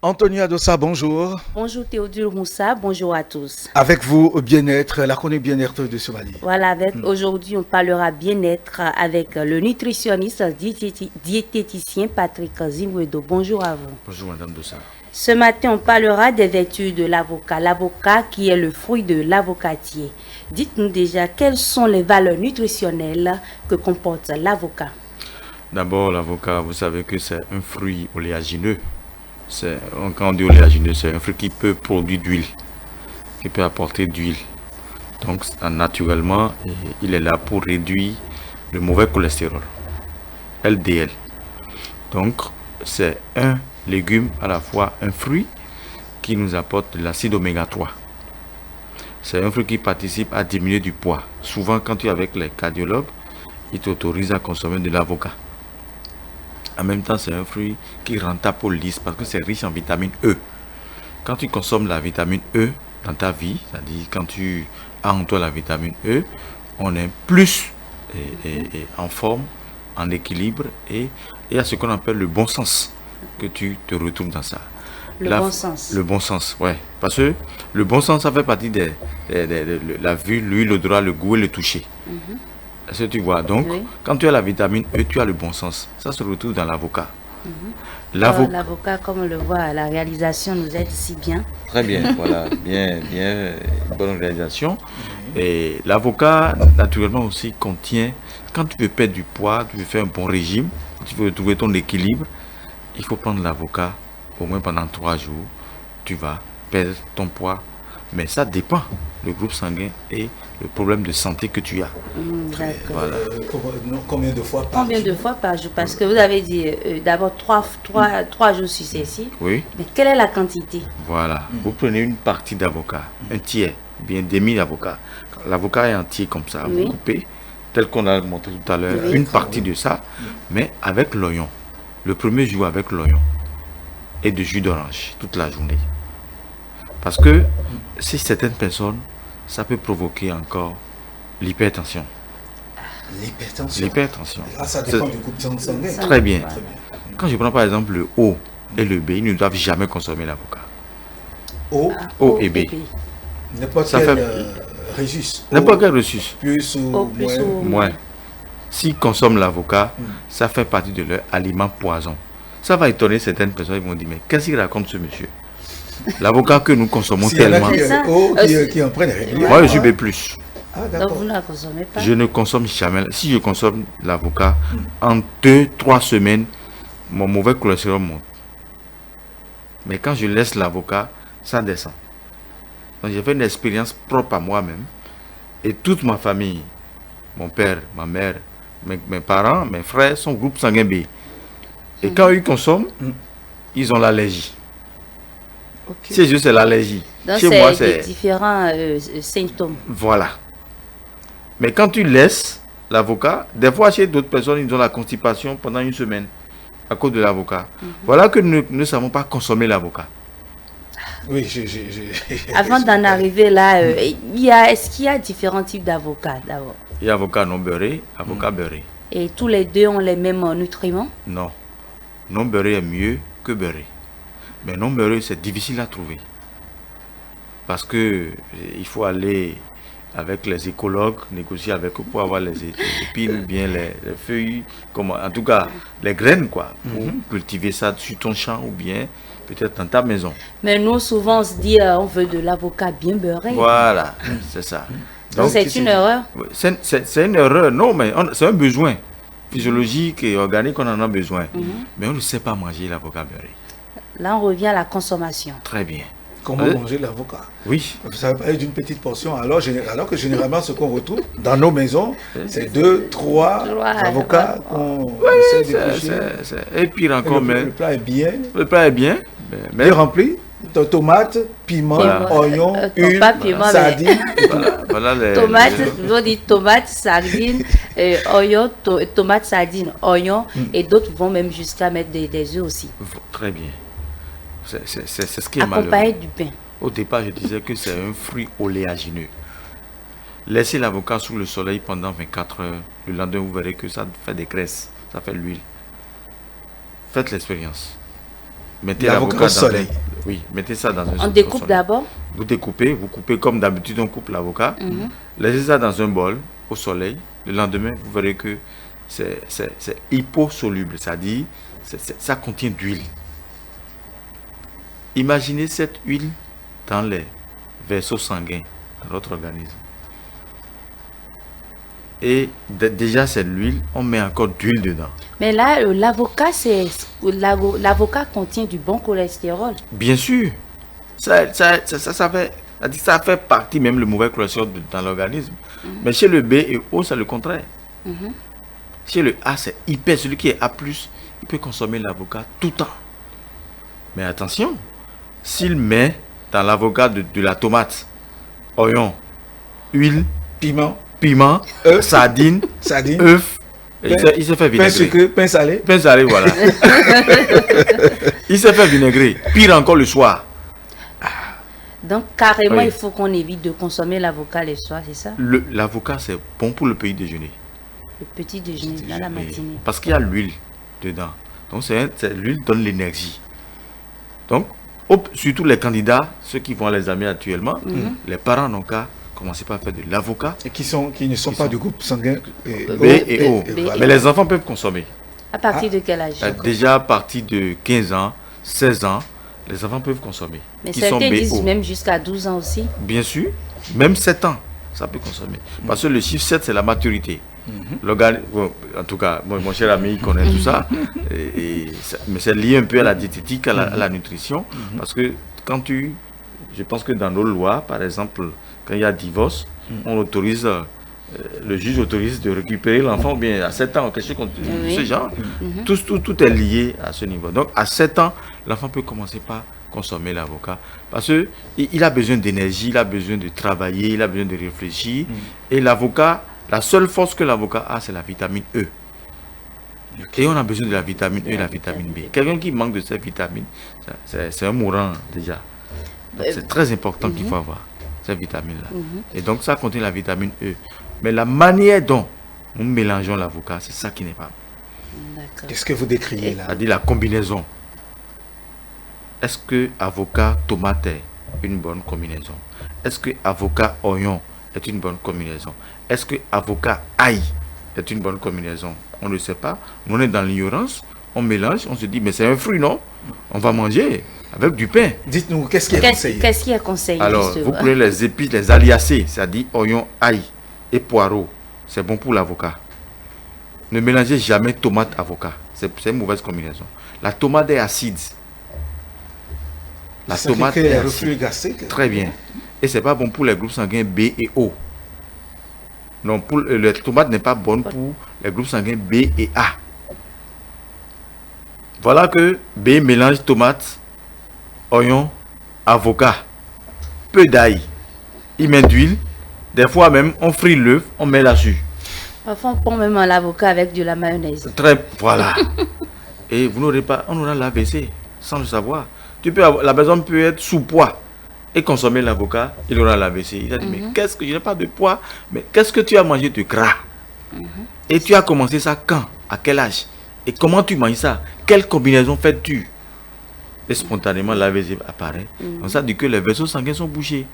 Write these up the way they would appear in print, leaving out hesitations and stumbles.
Anthony Adossa, bonjour. Bonjour Théodule Moussa, bonjour à tous. Avec vous, bien-être, la chronique bien-être de ce Mali. Voilà, aujourd'hui on parlera bien-être avec le nutritionniste diététicien Patrick Zimwedo. Bonjour à vous. Bonjour Madame Dossa. Ce matin, on parlera des vertus de l'avocat. L'avocat qui est le fruit de l'avocatier. Dites-nous déjà quelles sont les valeurs nutritionnelles que comporte l'avocat. D'abord, l'avocat, vous savez que c'est un fruit oléagineux. Quand on dit oléagineux, c'est un fruit qui peut produire d'huile, qui peut apporter d'huile. Donc, naturellement, il est là pour réduire le mauvais cholestérol, LDL. Donc, c'est un légume à la fois un fruit qui nous apporte de l'acide oméga 3. C'est un fruit qui participe à diminuer du poids. Souvent, quand tu es avec les cardiologues, ils t'autorisent à consommer de l'avocat. En même temps, c'est un fruit qui rend ta peau lisse parce que c'est riche en vitamine E. Quand tu consommes la vitamine E dans ta vie, c'est-à-dire quand tu as en toi la vitamine E, on est plus en forme, en équilibre et il y a ce qu'on appelle le bon sens que tu te retrouves dans ça. Bon sens. Le bon sens, ouais. Parce que le bon sens, ça fait partie de la vue, l'ouïe, l'odorat, le goût et le toucher. Est-ce que tu vois? Donc, Oui. quand tu as la vitamine E, tu as le bon sens. Ça se retrouve dans l'avocat. L'avocat, comme on le voit à la réalisation, nous aide si bien. Très bien, voilà, bien, bonne réalisation. Et l'avocat, naturellement aussi, contient, quand tu veux perdre du poids, tu veux faire un bon régime, tu veux trouver ton équilibre, il faut prendre l'avocat au moins pendant 3 jours. Tu vas perdre ton poids, mais ça dépend du groupe sanguin et le problème de santé que tu as. D'accord. Voilà. Combien de fois par Combien de fois par jour? Parce que vous avez dit d'abord 3 jours successifs. Oui, Mais quelle est la quantité? voilà. Vous prenez une partie d'avocat, un tiers, bien demi d'avocat. L'avocat est entier comme ça, Oui. vous coupez, tel qu'on a montré tout à l'heure, Oui. une partie de ça, mais avec l'oignon. Le premier jour avec l'oignon et de jus d'orange toute la journée. Parce que si certaines personnes, ça peut provoquer encore l'hypertension. l'hypertension. L'hypertension. Ah, ça dépend du groupe sanguin. Très bien. Très bien. Quand je prends par exemple le O et le B, ils ne doivent jamais consommer l'avocat. O, O et B. n'importe Ça quel fait- Régis. N'importe O, quel ressource. plus ou O plus moins. ou- Moins. S'ils consomment l'avocat, ça fait partie de leur aliment poison. Ça va étonner certaines personnes, ils vont dire, mais qu'est-ce qu'il raconte ce monsieur? L'avocat que nous consommons S'il y en a tellement. qui, C'est ça. qui en prennent régulièrement. Moi, je suis B+. Ah, Donc d'accord. vous ne la consommez pas? Je ne consomme jamais. Si je consomme l'avocat, en 2-3 semaines, mon mauvais cholestérol monte. Mais quand je laisse l'avocat, ça descend. Donc j'ai fait une expérience propre à moi-même. Et toute ma famille, mon père, ma mère, mes parents, mes frères sont groupe sanguin B. Et quand ils consomment, ils ont l'allergie. Ok. C'est juste l'allergie. Donc Chez moi, c'est des c'est... différents symptômes. Voilà. Mais quand tu laisses l'avocat, des fois chez d'autres personnes, ils ont la constipation pendant une semaine à cause de l'avocat. Voilà que nous ne savons pas consommer l'avocat. Oui, Avant d'en arriver là, est-ce qu'il y a différents types d'avocats d'abord? Il y a avocat non beurré, avocat beurré. Et tous les deux ont les mêmes nutriments? Non. Non beurré est mieux que beurré. Mais non beurré, c'est difficile à trouver. Parce que il faut aller avec les écologues, négocier avec eux pour avoir les épines ou bien les feuilles, en tout cas les graines quoi, pour cultiver ça sur ton champ ou bien peut-être dans ta maison. Mais nous, souvent, on se dit on veut de l'avocat bien beurré. Voilà, c'est ça. Donc c'est une erreur. C'est une erreur, non, mais c'est un besoin physiologique et organique, on en a besoin. Mais on ne sait pas manger l'avocat beurré. Là, on revient à la consommation. Très bien. Comment manger l'avocat? Oui. Vous savez parler d'une petite portion, alors que généralement ce qu'on retrouve dans nos maisons, c'est 2-3 avocats qu'on essaie de pêcher. Et pire encore, mais Le plat est bien, le plat est bien, mais bien rempli. Tomates, piment, Voilà. oignons, huile, pas piment, mais- sardines. voilà les... Tomates, on dit tomates, sardines, oignons, tomates, sardines, oignons, et d'autres vont même jusqu'à mettre des œufs aussi. Très bien. C'est ce qui est malheureux. Accompagné du pain. Au départ, je disais que c'est un fruit oléagineux. Laissez l'avocat sous le soleil pendant 24 heures. Le lendemain, vous verrez que ça fait des graisses, ça fait l'huile. Faites l'expérience. Mettez l'avocat au soleil. Oui, mettez ça dans un On découpe d'abord. Vous découpez, vous coupez comme d'habitude on coupe l'avocat. Laissez ça dans un bol au soleil. Le lendemain, vous verrez que c'est hyposoluble, c'est-à-dire ça contient d'huile. Imaginez cette huile dans les vaisseaux sanguins de notre organisme. Et déjà c'est l'huile, on met encore d'huile dedans. Mais là, l'avocat contient du bon cholestérol. Bien sûr, ça fait partie même le mauvais cholestérol dans l'organisme. Mais chez le B et O, c'est le contraire. Chez le A, c'est hyper. Celui qui est A+, il peut consommer l'avocat tout le temps. Mais attention, s'il met dans l'avocat de la tomate, oignon, huile, piment, sardine, œuf, il se fait vinagrer. Pain sucré, pain salé. Pain salé, voilà. Il se fait vinagrer. Pire encore le soir. Donc, carrément, Oui. il faut qu'on évite de consommer l'avocat le soir, c'est ça? L'avocat, c'est bon pour le petit déjeuner. Le petit déjeuner, dans la matinée. Parce qu'il y a l'huile dedans. Donc, l'huile donne l'énergie. Donc, surtout les candidats, ceux qui vont à l'examen actuellement, les parents n'ont qu'à commencer par faire de l'avocat. Et qui ne sont pas du groupe sanguin B et O. voilà. Mais les enfants peuvent consommer. À partir de quel âge? Déjà à partir de 15 ans, 16 ans, les enfants peuvent consommer. Mais Qui sont certains B, disent O. même jusqu'à 12 ans aussi. Bien sûr, même 7 ans, ça peut consommer. Parce que le chiffre 7, c'est la maturité. En tout cas, mon cher ami, il connaît tout ça. Mais c'est lié un peu à la diététique, à la nutrition. Parce que je pense que dans nos lois, par exemple, quand il y a divorce, on autorise, le juge autorise de récupérer l'enfant bien à 7 ans, quelque chose de ce genre. Tout est lié à ce niveau. Donc à 7 ans, l'enfant peut commencer par consommer l'avocat. Parce qu'il a besoin d'énergie, il a besoin de travailler, il a besoin de réfléchir. Et l'avocat, la seule force que l'avocat a, c'est la vitamine E. Et on a besoin de la vitamine E et la vitamine B. Quelqu'un qui manque de cette vitamine, c'est un mourant déjà. C'est très important qu'il faut avoir cette vitamine-là. Et donc ça contient la vitamine E. Mais la manière dont nous mélangeons l'avocat, c'est ça qui n'est pas. D'accord. Qu'est-ce que vous décriez là? C'est-à-dire la combinaison. Est-ce que avocat tomate est une bonne combinaison? Est-ce que avocat oignon est une bonne combinaison? Est-ce que avocat ail est une bonne combinaison? On ne sait pas. On est dans l'ignorance. On mélange. On se dit mais c'est un fruit, non? On va manger avec du pain. Dites-nous, qu'est-ce qui est conseillé? Qu'est-ce qui est conseillé? Alors, justement? vous prenez les épices, les aliacées, c'est-à-dire oignon, ail et poireau. C'est bon pour l'avocat. Ne mélangez jamais tomate avocat. C'est une mauvaise combinaison. La tomate est acide. La Ça tomate fait que est les acide. reflux gastriques. Très bien. Et c'est pas bon pour les groupes sanguins B et O. Non, la tomate n'est pas bonne pour les groupes sanguins B et A. Voilà que B mélange tomate, oignon, avocat, peu d'ail, il met d'huile, des fois même on frit l'œuf, on met là-dessus. Parfois, on prend même l'avocat avec de la mayonnaise. Voilà. Et vous n'aurez pas, on aura l'AVC sans le savoir. La personne peut être sous poids et consommer l'avocat, il aura l'AVC. Il a dit, mais qu'est-ce que je n'ai pas de poids, mais qu'est-ce que tu as mangé de gras? Et tu as commencé ça quand? À quel âge? Et comment tu manges ça? Quelle combinaison fais-tu? Et spontanément, l'AVC apparaît. Donc ça dit que les vaisseaux sanguins sont bouchés.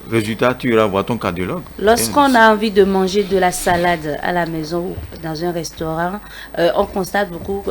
Résultat, tu iras voir ton cardiologue. Lorsqu'on a envie de manger de la salade à la maison ou dans un restaurant, on constate beaucoup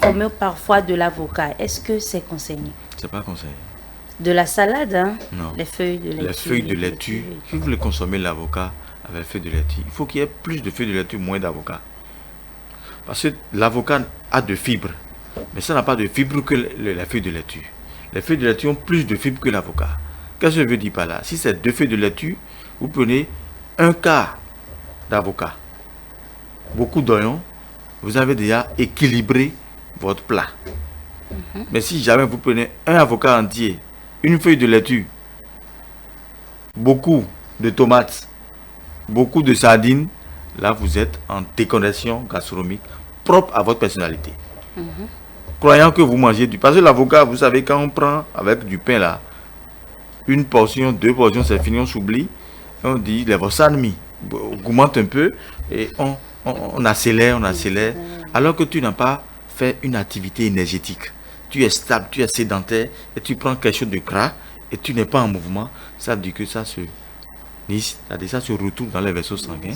qu'on met parfois de l'avocat. Est-ce que c'est conseillé? C'est pas conseillé. De la salade, hein? Non. Les feuilles de laitue. Les feuilles de laitue. Si vous voulez consommer l'avocat avec les feuilles de laitue, il faut qu'il y ait plus de feuilles de laitue, moins d'avocat. Parce que l'avocat a de fibres. Mais ça n'a pas de fibres que les feuilles de laitue. Les feuilles de laitue ont plus de fibres que l'avocat. Qu'est-ce que je veux dire par là? Si c'est 2 feuilles de laitue, vous prenez un quart d'avocat, beaucoup d'oignons, vous avez déjà équilibré votre plat. Mais si jamais vous prenez un avocat entier, une feuille de laitue, beaucoup de tomates, beaucoup de sardines, là vous êtes en déconnexion gastronomique propre à votre personnalité. Croyant que vous mangez parce que l'avocat, vous savez, quand on prend avec du pain là, une portion, 2 portions, c'est fini, on s'oublie. On dit, les vos ennemis augmentent un peu et on accélère. Alors que tu n'as pas fait une activité énergétique. tu es stable, tu es sédentaire, et tu prends quelque chose de gras, et tu n'es pas en mouvement, ça veut dire que ça se retrouve dans les vaisseaux sanguins.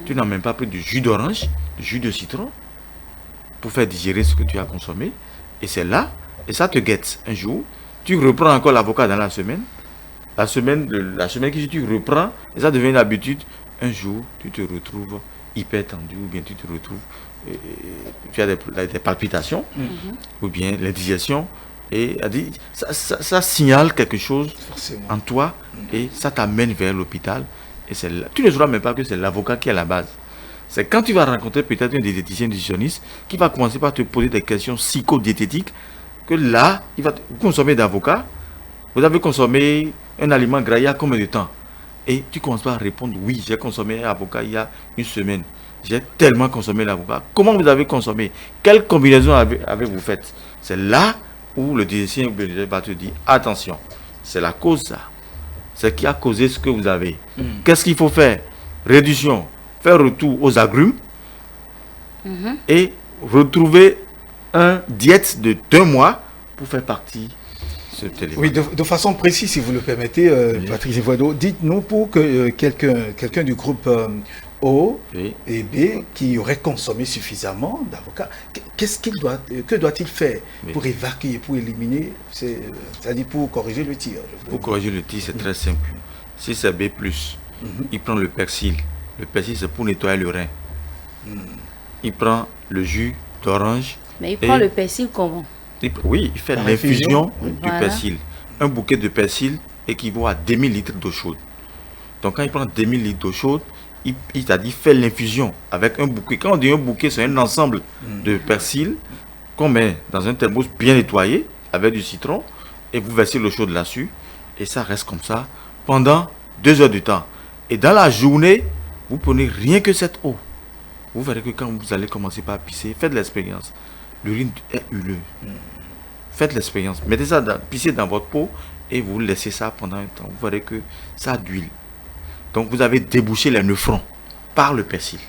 Tu n'as même pas pris du jus d'orange, du jus de citron, pour faire digérer ce que tu as consommé. Et c'est là, et ça te guette. Un jour, tu reprends encore l'avocat dans la semaine. La semaine qui tu reprends, et ça devient une habitude. Un jour, tu te retrouves hyper tendu, ou bien tu te retrouves, tu as des palpitations, ou bien l'indigestion. Et ça signale quelque chose en toi, et ça t'amène vers l'hôpital. Et tu ne sauras même pas que c'est l'avocat qui est à la base. C'est quand tu vas rencontrer peut-être un diététicien nutritionniste qui va commencer par te poser des questions psychodiététiques, que là, il va consommer d'avocat. Vous avez consommé un aliment gras il y a combien de temps? Et tu commences par répondre, oui, j'ai consommé un avocat il y a une semaine. J'ai tellement consommé l'avocat. Comment vous avez consommé? Quelle combinaison avez-vous faite? C'est là où le diététicien va te dire, attention, c'est la cause ça. C'est qui a causé ce que vous avez. Qu'est-ce qu'il faut faire? Réduction. Faire retour aux agrumes et retrouver un diète de 2 mois pour faire partie de cet élément. Oui, de façon précise, si vous le permettez, Patrick Zivoido, dites-nous pour que quelqu'un du groupe O et B qui aurait consommé suffisamment d'avocats, que doit-il faire pour évacuer, pour éliminer, c'est-à-dire pour corriger le tir? Pour corriger le tir, c'est très simple. Si c'est B+, il prend le persil. Le persil, c'est pour nettoyer le rein. Il prend le jus d'orange. Mais il prend le persil comment? Oui, il fait l'infusion du persil. Un bouquet de persil équivaut à 2000 litres d'eau chaude. Donc, quand il prend 2000 litres d'eau chaude, il t'a dit fait l'infusion avec un bouquet. Quand on dit un bouquet, c'est un ensemble de persil qu'on met dans un thermos bien nettoyé avec du citron et vous versez l'eau chaude là-dessus. Et ça reste comme ça pendant 2 heures de temps. Et dans la journée, vous prenez rien que cette eau. Vous verrez que quand vous allez commencer par pisser, faites l'expérience. L'urine est huileuse. Faites l'expérience. Mettez ça, pissez dans votre peau et vous laissez ça pendant un temps. Vous verrez que ça a d'huile. Donc vous avez débouché les néphrons par le persil.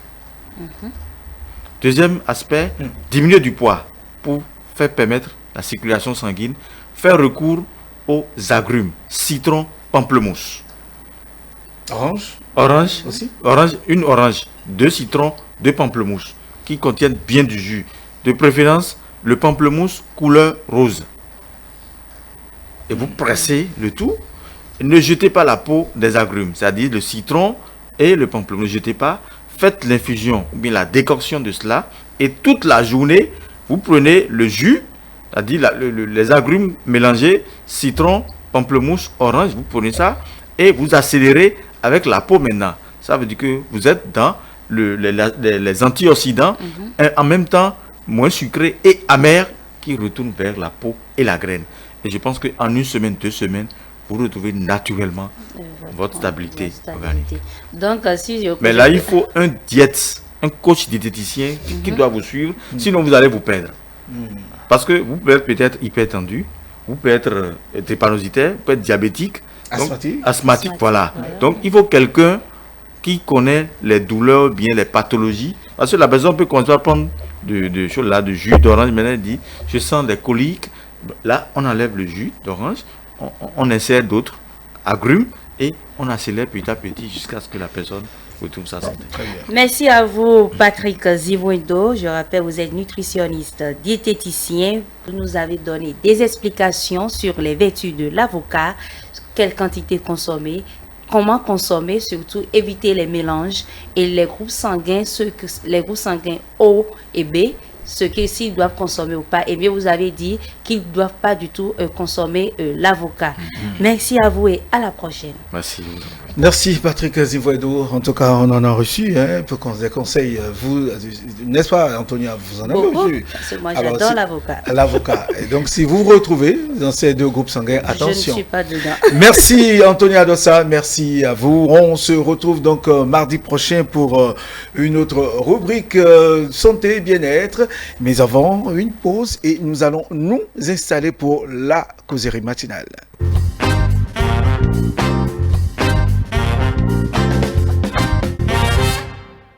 Deuxième aspect, diminuer du poids pour faire permettre la circulation sanguine. Faire recours aux agrumes, citron, pamplemousse. Orange aussi. Une orange, 2 citrons, 2 pamplemousses qui contiennent bien du jus. De préférence, le pamplemousse couleur rose. Et vous pressez le tout. Ne jetez pas la peau des agrumes, c'est-à-dire le citron et le pamplemousse. Ne jetez pas. Faites l'infusion ou bien la décoction de cela. Et toute la journée, vous prenez le jus, c'est-à-dire les agrumes mélangés, citron, pamplemousse, orange. Vous prenez ça et vous accélérez avec la peau maintenant. Ça veut dire que vous êtes dans les antioxydants, et en même temps moins sucrés et amers qui retournent vers la peau et la graine. Et je pense qu'en 1 semaine, 2 semaines, vous retrouvez naturellement votre stabilité organique. Donc, mais là, il faut un coach diététicien qui doit vous suivre, sinon vous allez vous perdre. Parce que vous pouvez être peut-être hypertendu, vous pouvez être drépanocytaire, vous pouvez être diabétique, asthmatique, voilà. Donc, il faut quelqu'un qui connaît les douleurs, bien les pathologies. Parce que la personne peut commencer à prendre de choses là, de jus d'orange. Maintenant, elle dit, je sens des coliques. Là, on enlève le jus d'orange, on insère d'autres agrumes et on accélère petit à petit jusqu'à ce que la personne retrouve sa santé. Merci à vous, Patrick Zivoido. Je rappelle, vous êtes nutritionniste, diététicien. Vous nous avez donné des explications sur les vertus de l'avocat, quelle quantité consommer, comment consommer, surtout éviter les mélanges et les groupes sanguins, les groupes sanguins O et B, ce qu'ils doivent consommer ou pas. Et bien, vous avez dit qu'ils ne doivent pas du tout consommer l'avocat. Merci à vous et à la prochaine. Merci. Merci Patrick Zivoido. En tout cas, on en a reçu pour des conseils. Vous, n'est-ce pas, Antonia, vous en avez reçu? Parce que moi, j'adore l'avocat. L'avocat. Et donc, si vous vous retrouvez dans ces 2 groupes sanguins, attention. Je ne suis pas dedans. Merci Antonia Dossa, merci à vous. On se retrouve donc mardi prochain pour une autre rubrique santé et bien-être. Mais avant, une pause et nous allons nous installer pour la causerie matinale.